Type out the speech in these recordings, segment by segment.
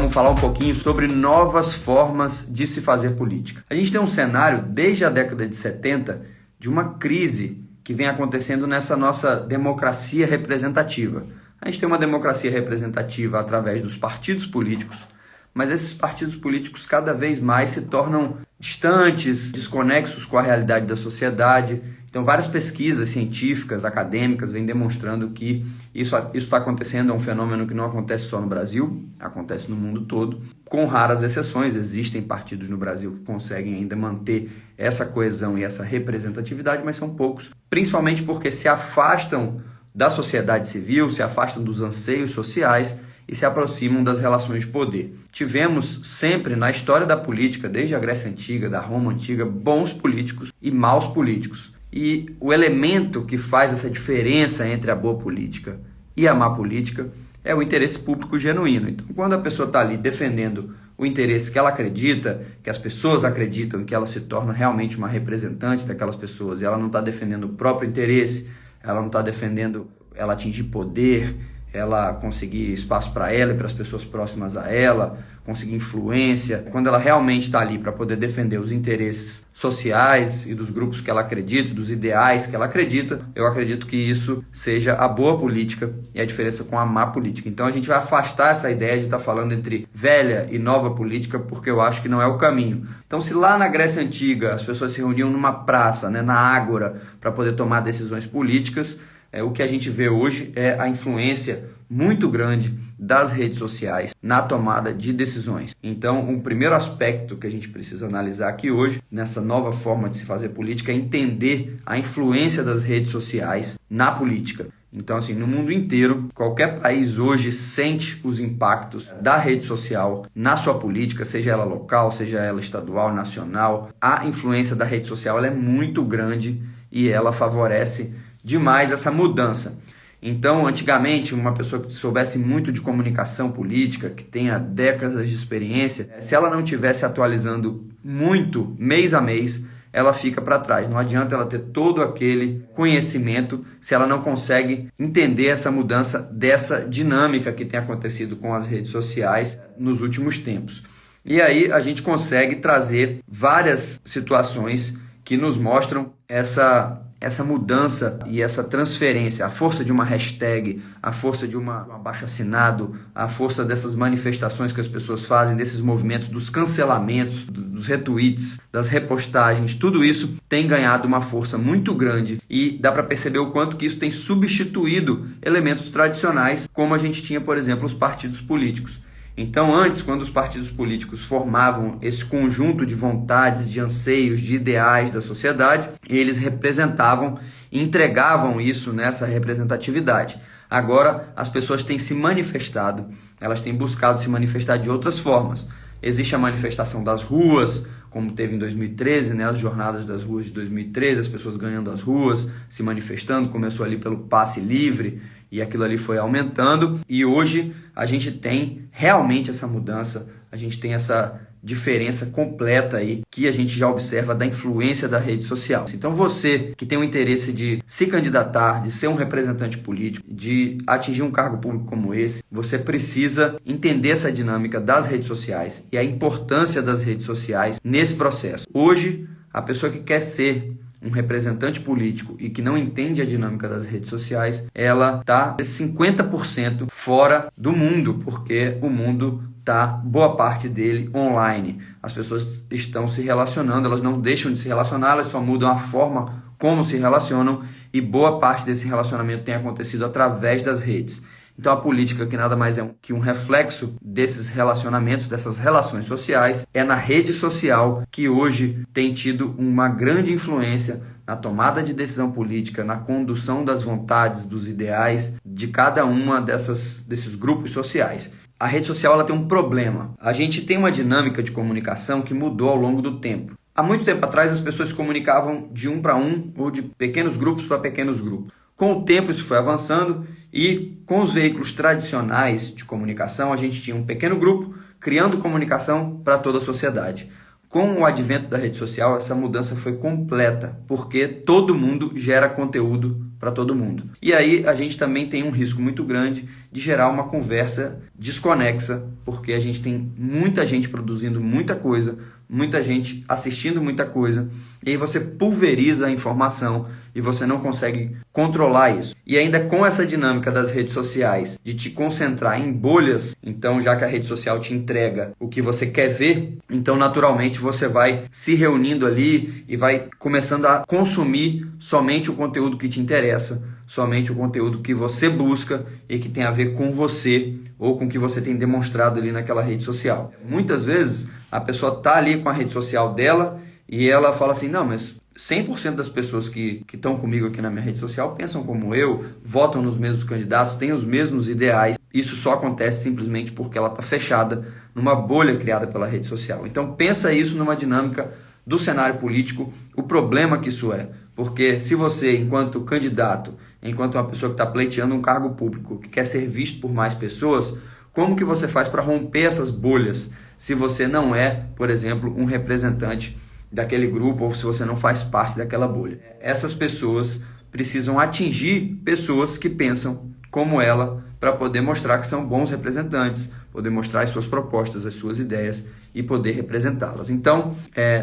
vamos falar um pouquinho sobre novas formas de se fazer política. A gente tem um cenário, desde a década de 70, de uma crise que vem acontecendo nessa nossa democracia representativa. A gente tem uma democracia representativa através dos partidos políticos, mas esses partidos políticos cada vez mais se tornam distantes, desconexos com a realidade da sociedade. Então, várias pesquisas científicas, acadêmicas, vêm demonstrando que isso está acontecendo, é um fenômeno que não acontece só no Brasil, acontece no mundo todo, com raras exceções. Existem partidos no Brasil que conseguem ainda manter essa coesão e essa representatividade, mas são poucos, principalmente porque se afastam da sociedade civil, se afastam dos anseios sociais e se aproximam das relações de poder. Tivemos sempre na história da política, desde a Grécia Antiga, da Roma Antiga, bons políticos e maus políticos. E o elemento que faz essa diferença entre a boa política e a má política é o interesse público genuíno. Então, quando a pessoa está ali defendendo o interesse que ela acredita, que as pessoas acreditam, que ela se torna realmente uma representante daquelas pessoas, e ela não está defendendo o próprio interesse, ela não está defendendo ela atingir poder, ela conseguir espaço para ela e para as pessoas próximas a ela, conseguir influência. Quando ela realmente está ali para poder defender os interesses sociais e dos grupos que ela acredita, dos ideais que ela acredita, eu acredito que isso seja a boa política e a diferença com a má política. Então a gente vai afastar essa ideia de estar falando entre velha e nova política, porque eu acho que não é o caminho. Então, se lá na Grécia Antiga as pessoas se reuniam numa praça, na ágora, para poder tomar decisões políticas, o que a gente vê hoje é a influência muito grande das redes sociais na tomada de decisões. Então, um primeiro aspecto que a gente precisa analisar aqui hoje, nessa nova forma de se fazer política, é entender a influência das redes sociais na política. Então, assim, no mundo inteiro, qualquer país hoje sente os impactos da rede social na sua política, seja ela local, seja ela estadual, nacional. A influência da rede social ela é muito grande e ela favorece demais essa mudança. Então, antigamente, uma pessoa que soubesse muito de comunicação política, que tenha décadas de experiência, se ela não estivesse atualizando muito, mês a mês, ela fica para trás. Não adianta ela ter todo aquele conhecimento se ela não consegue entender essa mudança dessa dinâmica que tem acontecido com as redes sociais nos últimos tempos. E aí a gente consegue trazer várias situações que nos mostram essa mudança e essa transferência, a força de uma hashtag, a força de um abaixo-assinado, a força dessas manifestações que as pessoas fazem, desses movimentos, dos cancelamentos, dos retweets, das repostagens, tudo isso tem ganhado uma força muito grande e dá para perceber o quanto que isso tem substituído elementos tradicionais, como a gente tinha, por exemplo, os partidos políticos. Então, antes, quando os partidos políticos formavam esse conjunto de vontades, de anseios, de ideais da sociedade, eles representavam e entregavam isso nessa representatividade. Agora, as pessoas têm se manifestado, elas têm buscado se manifestar de outras formas. Existe a manifestação das ruas, como teve em 2013, né, as jornadas das ruas de 2013, as pessoas ganhando as ruas, se manifestando, começou ali pelo passe livre e aquilo ali foi aumentando. E hoje a gente tem realmente essa mudança, a gente tem essa diferença completa aí que a gente já observa da influência da rede social. Então você que tem o interesse de se candidatar, de ser um representante político, de atingir um cargo público como esse, você precisa entender essa dinâmica das redes sociais e a importância das redes sociais nesse processo. Hoje, a pessoa que quer ser um representante político e que não entende a dinâmica das redes sociais, ela está 50% fora do mundo, porque o mundo está, boa parte dele, online. As pessoas estão se relacionando, elas não deixam de se relacionar, elas só mudam a forma como se relacionam e boa parte desse relacionamento tem acontecido através das redes. Então a política, que nada mais é que um reflexo desses relacionamentos, dessas relações sociais, é na rede social que hoje tem tido uma grande influência na tomada de decisão política, na condução das vontades, dos ideais de cada uma desses grupos sociais. A rede social ela tem um problema. A gente tem uma dinâmica de comunicação que mudou ao longo do tempo. Há muito tempo atrás as pessoas se comunicavam de um para um ou de pequenos grupos para pequenos grupos. Com o tempo isso foi avançando e com os veículos tradicionais de comunicação a gente tinha um pequeno grupo criando comunicação para toda a sociedade. Com o advento da rede social essa mudança foi completa, porque todo mundo gera conteúdo para todo mundo. E aí a gente também tem um risco muito grande de gerar uma conversa desconexa, porque a gente tem muita gente produzindo muita coisa, muita gente assistindo muita coisa, e aí você pulveriza a informação e você não consegue controlar isso. E ainda com essa dinâmica das redes sociais, de te concentrar em bolhas, então já que a rede social te entrega o que você quer ver, então naturalmente você vai se reunindo ali e vai começando a consumir somente o conteúdo que te interessa, somente o conteúdo que você busca e que tem a ver com você ou com o que você tem demonstrado ali naquela rede social. Muitas vezes a pessoa está ali com a rede social dela e ela fala assim, não, mas 100% das pessoas que estão comigo aqui na minha rede social pensam como eu, votam nos mesmos candidatos, têm os mesmos ideais. Isso só acontece simplesmente porque ela está fechada numa bolha criada pela rede social. Então pensa isso numa dinâmica do cenário político, o problema que isso é. Porque se você, enquanto candidato, enquanto uma pessoa que está pleiteando um cargo público, que quer ser visto por mais pessoas, como que você faz para romper essas bolhas se você não é, por exemplo, um representante daquele grupo ou se você não faz parte daquela bolha? Essas pessoas precisam atingir pessoas que pensam como ela para poder mostrar que são bons representantes, poder mostrar as suas propostas, as suas ideias e poder representá-las. Então,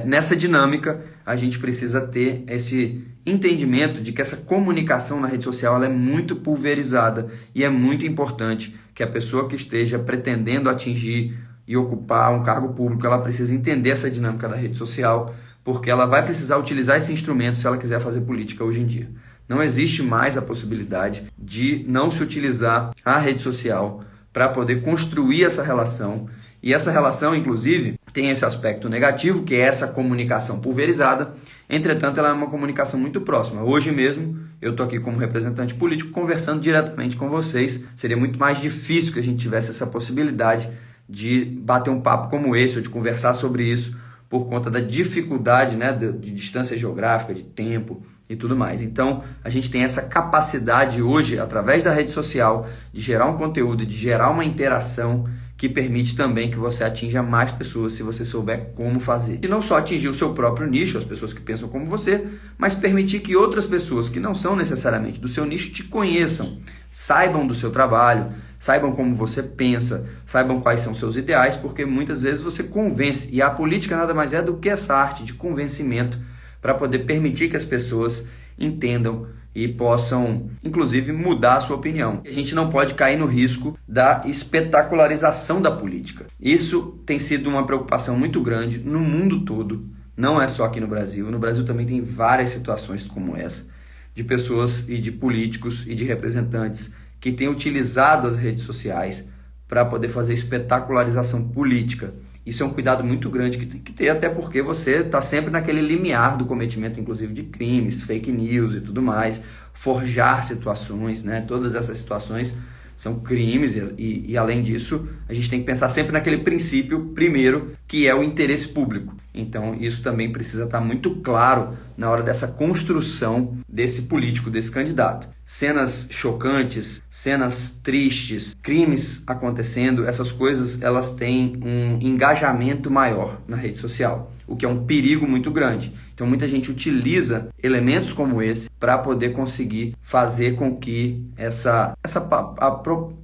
nessa dinâmica, a gente precisa ter esse entendimento de que essa comunicação na rede social ela é muito pulverizada e é muito importante que a pessoa que esteja pretendendo atingir e ocupar um cargo público, ela precisa entender essa dinâmica da rede social, porque ela vai precisar utilizar esse instrumento se ela quiser fazer política hoje em dia. Não existe mais a possibilidade de não se utilizar a rede social para poder construir essa relação. E essa relação, inclusive, tem esse aspecto negativo, que é essa comunicação pulverizada. Entretanto, ela é uma comunicação muito próxima. Hoje mesmo, eu estou aqui como representante político conversando diretamente com vocês. Seria muito mais difícil que a gente tivesse essa possibilidade de bater um papo como esse, ou de conversar sobre isso, por conta da dificuldade, né, de distância geográfica, de tempo e tudo mais. Então, a gente tem essa capacidade hoje, através da rede social, de gerar um conteúdo, de gerar uma interação que permite também que você atinja mais pessoas se você souber como fazer. E não só atingir o seu próprio nicho, as pessoas que pensam como você, mas permitir que outras pessoas que não são necessariamente do seu nicho te conheçam, saibam do seu trabalho, saibam como você pensa, saibam quais são seus ideais, porque muitas vezes você convence. E a política nada mais é do que essa arte de convencimento para poder permitir que as pessoas entendam e possam, inclusive, mudar a sua opinião. A gente não pode cair no risco da espetacularização da política. Isso tem sido uma preocupação muito grande no mundo todo, não é só aqui no Brasil. No Brasil também tem várias situações como essa, de pessoas e de políticos e de representantes que têm utilizado as redes sociais para poder fazer espetacularização política. Isso é um cuidado muito grande que tem que ter, até porque você está sempre naquele limiar do cometimento, inclusive, de crimes, fake news e tudo mais, forjar situações, né? Todas essas situações são crimes e, além disso, a gente tem que pensar sempre naquele princípio, primeiro, que é o interesse público. Então, isso também precisa estar muito claro na hora dessa construção desse político, desse candidato. Cenas chocantes, cenas tristes, crimes acontecendo, essas coisas elas têm um engajamento maior na rede social, o que é um perigo muito grande. Então muita gente utiliza elementos como esse para poder conseguir fazer com que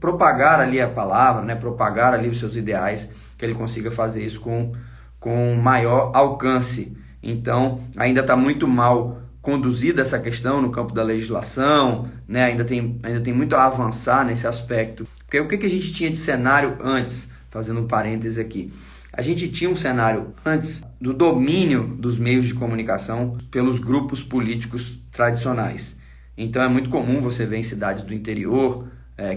propagar ali a palavra, né, propagar ali os seus ideais, que ele consiga fazer isso com maior alcance. Então ainda está muito mal conduzida essa questão no campo da legislação, né? Ainda tem muito a avançar nesse aspecto. Porque o que a gente tinha de cenário antes, fazendo um parêntese aqui? A gente tinha um cenário antes do domínio dos meios de comunicação pelos grupos políticos tradicionais. Então é muito comum você ver em cidades do interior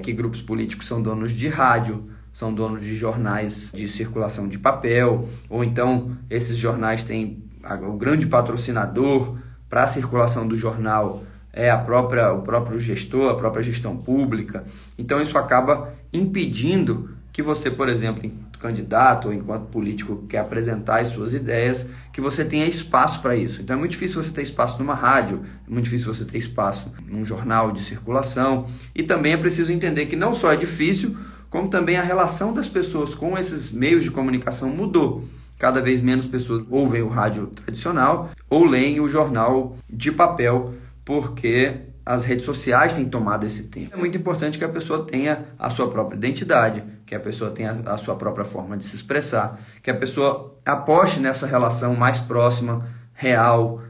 que grupos políticos são donos de rádio, são donos de jornais de circulação de papel, ou então esses jornais têm o grande patrocinador para a circulação do jornal é o próprio gestor, a própria gestão pública. Então isso acaba impedindo que você, por exemplo, enquanto candidato ou enquanto político quer apresentar as suas ideias, que você tenha espaço para isso. Então é muito difícil você ter espaço numa rádio, é muito difícil você ter espaço num jornal de circulação. E também é preciso entender que não só é difícil, como também a relação das pessoas com esses meios de comunicação mudou. Cada vez menos pessoas ouvem o rádio tradicional ou leem o jornal de papel, porque as redes sociais têm tomado esse tempo. É muito importante que a pessoa tenha a sua própria identidade, que a pessoa tenha a sua própria forma de se expressar, que a pessoa aposte nessa relação mais próxima, real,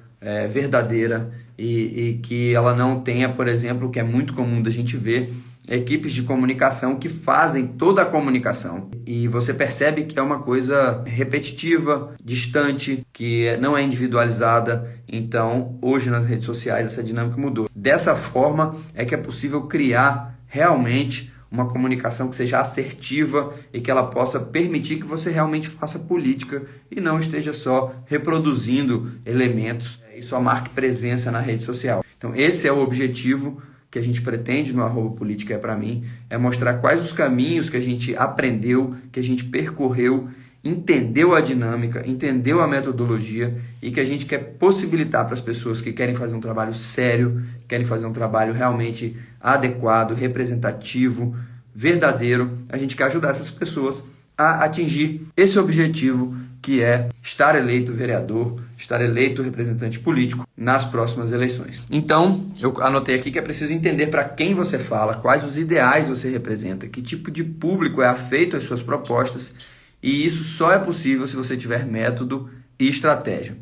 verdadeira, e que ela não tenha, por exemplo, o que é muito comum da gente ver, equipes de comunicação que fazem toda a comunicação. E você percebe que é uma coisa repetitiva, distante, que não é individualizada. Então, hoje nas redes sociais essa dinâmica mudou. Dessa forma é que é possível criar realmente uma comunicação que seja assertiva e que ela possa permitir que você realmente faça política e não esteja só reproduzindo elementos e só marque presença na rede social. Então, esse é o objetivo que a gente pretende no @política é para mim, é mostrar quais os caminhos que a gente aprendeu, que a gente percorreu, entendeu a dinâmica, entendeu a metodologia e que a gente quer possibilitar para as pessoas que querem fazer um trabalho sério, querem fazer um trabalho realmente adequado, representativo, verdadeiro. A gente quer ajudar essas pessoas a atingir esse objetivo, que é estar eleito vereador, estar eleito representante político nas próximas eleições. Então, eu anotei aqui que é preciso entender para quem você fala, quais os ideais você representa, que tipo de público é afeito às suas propostas, e isso só é possível se você tiver método e estratégia.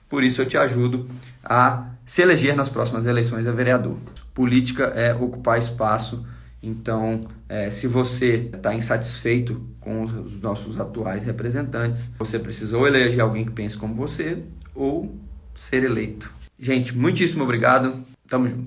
Por isso eu te ajudo a se eleger nas próximas eleições a vereador. Política é ocupar espaço. Então, se você está insatisfeito com os nossos atuais representantes, você precisa ou eleger alguém que pense como você ou ser eleito. Gente, muitíssimo obrigado. Tamo junto.